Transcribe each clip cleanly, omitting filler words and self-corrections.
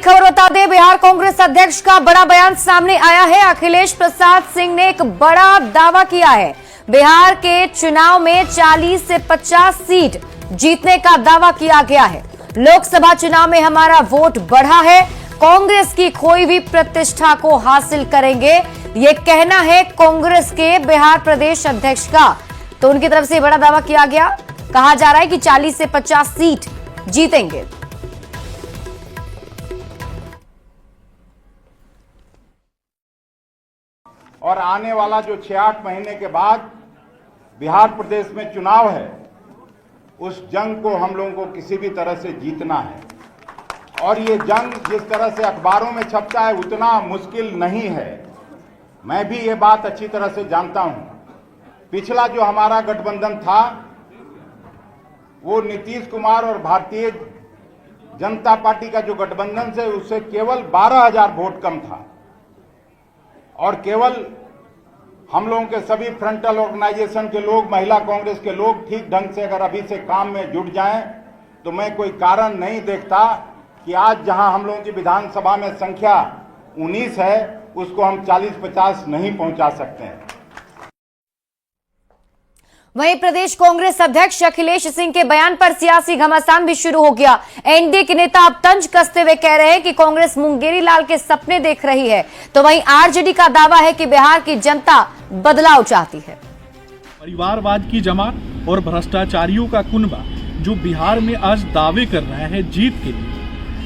खबर बता दें, बिहार कांग्रेस अध्यक्ष का बड़ा बयान सामने आया है। अखिलेश प्रसाद सिंह ने एक बड़ा दावा किया है। बिहार के चुनाव में 40 से 50 सीट जीतने का दावा किया गया है। लोकसभा चुनाव में हमारा वोट बढ़ा है, कांग्रेस की खोई हुई प्रतिष्ठा को हासिल करेंगे, ये कहना है कांग्रेस के बिहार प्रदेश अध्यक्ष का। तो उनकी तरफ से बड़ा दावा किया गया। कहा जा रहा है कि 40 से 50 सीट जीतेंगे। और आने वाला जो 6-8 महीने के बाद बिहार प्रदेश में चुनाव है, उस जंग को हम लोगों को किसी भी तरह से जीतना है। और ये जंग जिस तरह से अखबारों में छपता है उतना मुश्किल नहीं है। मैं भी ये बात अच्छी तरह से जानता हूं। पिछला जो हमारा गठबंधन था वो नीतीश कुमार और भारतीय जनता पार्टी का जो गठबंधन से उससे केवल 12,000 वोट कम था। और केवल हम लोगों के सभी फ्रंटल ऑर्गेनाइजेशन के लोग, महिला कांग्रेस के लोग ठीक ढंग से अगर अभी से काम में जुट जाएं तो मैं कोई कारण नहीं देखता कि आज जहां हम लोगों की विधानसभा में संख्या 19 है उसको हम 40-50 नहीं पहुंचा सकते हैं। वहीं प्रदेश कांग्रेस अध्यक्ष अखिलेश सिंह के बयान पर सियासी घमासान भी शुरू हो गया। एनडीए के नेता अब तंज कसते हुए कह रहे हैं कि कांग्रेस मुंगेरी लाल के सपने देख रही है, तो वहीं आरजेडी का दावा है कि बिहार की जनता बदलाव चाहती है। परिवारवाद की जमात और भ्रष्टाचारियों का कुनबा जो बिहार में आज दावे कर रहा है जीत के लिए,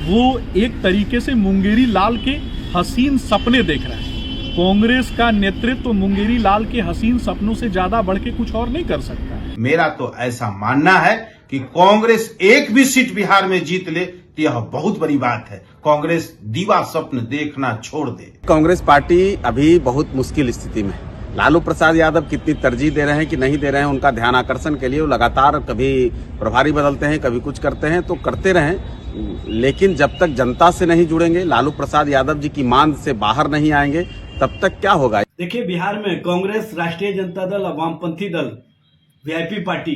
वो एक तरीके से मुंगेरी लाल के हसीन सपने देख रहा है। कांग्रेस का नेतृत्व मुंगेरी लाल के हसीन सपनों से ज्यादा बढ़ के कुछ और नहीं कर सकता। मेरा तो ऐसा मानना है कि कांग्रेस एक भी सीट बिहार में जीत ले तो यह बहुत बड़ी बात है। कांग्रेस दीवा स्वप्न देखना छोड़ दे। कांग्रेस पार्टी अभी बहुत मुश्किल स्थिति में है। लालू प्रसाद यादव कितनी तरजीह दे रहे हैं कि नहीं दे रहे हैं, उनका ध्यान आकर्षण के लिए वो लगातार कभी प्रभारी बदलते हैं, कभी कुछ करते हैं, तो करते रहें, लेकिन जब तक जनता से नहीं जुड़ेंगे, लालू प्रसाद यादव जी की मांग से बाहर नहीं आएंगे, तब तक क्या होगा। देखिए, बिहार में कांग्रेस, राष्ट्रीय जनता दल और वामपंथी दल, वीआईपी पार्टी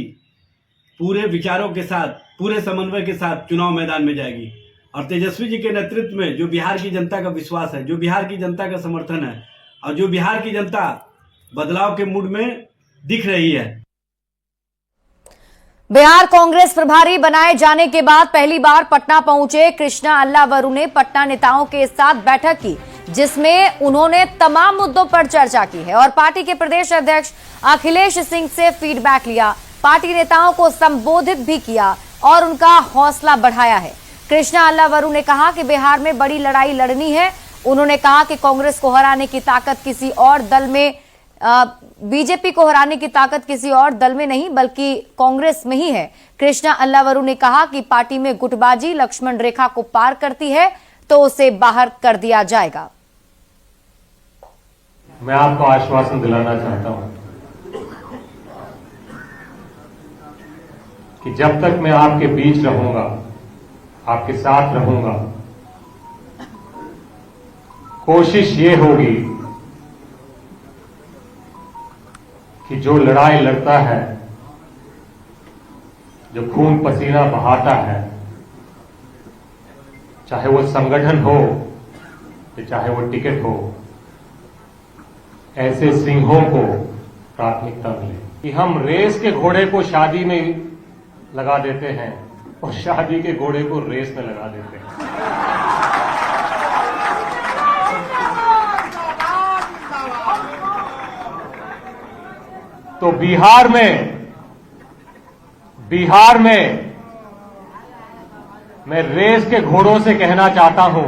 पूरे विचारों के साथ, पूरे समन्वय के साथ चुनाव मैदान में जाएगी। और तेजस्वी जी के नेतृत्व में जो बिहार की जनता का विश्वास है, जो बिहार की जनता का समर्थन है और जो बिहार की जनता बदलाव के मूड में दिख रही है। बिहार कांग्रेस प्रभारी बनाए जाने के बाद पहली बार पटना पहुंचे कृष्णा अल्लावरू ने पटना नेताओं के साथ बैठक की, जिसमें उन्होंने तमाम मुद्दों पर चर्चा की है और पार्टी के प्रदेश अध्यक्ष अखिलेश सिंह से फीडबैक लिया। पार्टी नेताओं को संबोधित भी किया और उनका हौसला बढ़ाया है। कृष्णा अल्लावरू ने कहा कि बिहार में बड़ी लड़ाई लड़नी है। उन्होंने कहा कि कांग्रेस को हराने की ताकत किसी और दल में, बीजेपी को हराने की ताकत किसी और दल में नहीं बल्कि कांग्रेस में ही है। कृष्णा अल्लावरू ने कहा कि पार्टी में गुटबाजी लक्ष्मण रेखा को पार करती है तो उसे बाहर कर दिया जाएगा। मैं आपको आश्वासन दिलाना चाहता हूं कि जब तक मैं आपके बीच रहूंगा, आपके साथ रहूंगा, कोशिश ये होगी कि जो लड़ाई लड़ता है, जो खून पसीना बहाता है, चाहे वो संगठन हो या चाहे वो टिकट हो, ऐसे सिंहों को प्राथमिकता मिले। कि हम रेस के घोड़े को शादी में लगा देते हैं और शादी के घोड़े को रेस में लगा देते हैं। तो बिहार में मैं रेस के घोड़ों से कहना चाहता हूं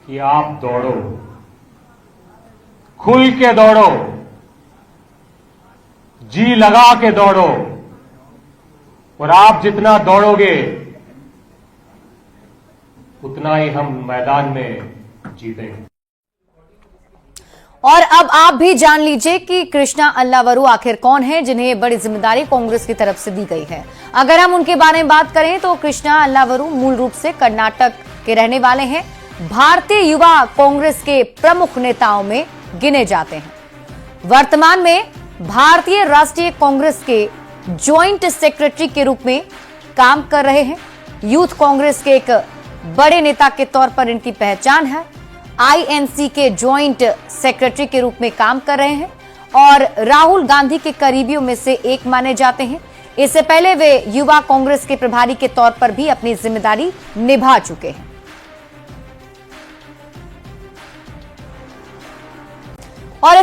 कि आप दौड़ो, खुल के दौड़ो, जी लगा के दौड़ो, और आप जितना दौड़ोगे उतना ही हम मैदान में जीतेंगे। और अब आप भी जान लीजिए कि कृष्णा अल्लावरू आखिर कौन है जिन्हें ये बड़ी जिम्मेदारी कांग्रेस की तरफ से दी गई है। अगर हम उनके बारे में बात करें तो कृष्णा अल्लावरू मूल रूप से कर्नाटक के रहने वाले हैं। भारतीय युवा कांग्रेस के प्रमुख नेताओं में गिने जाते हैं। वर्तमान में भारतीय राष्ट्रीय कांग्रेस के ज्वाइंट सेक्रेटरी के रूप में काम कर रहे हैं। यूथ कांग्रेस के एक बड़े नेता के तौर पर इनकी पहचान है। आईएनसी के जॉइंट सेक्रेटरी के रूप में काम कर रहे हैं और राहुल गांधी के करीबियों में से एक माने जाते हैं। इससे पहले वे युवा कांग्रेस के प्रभारी के तौर पर भी अपनी जिम्मेदारी निभा चुके हैं। और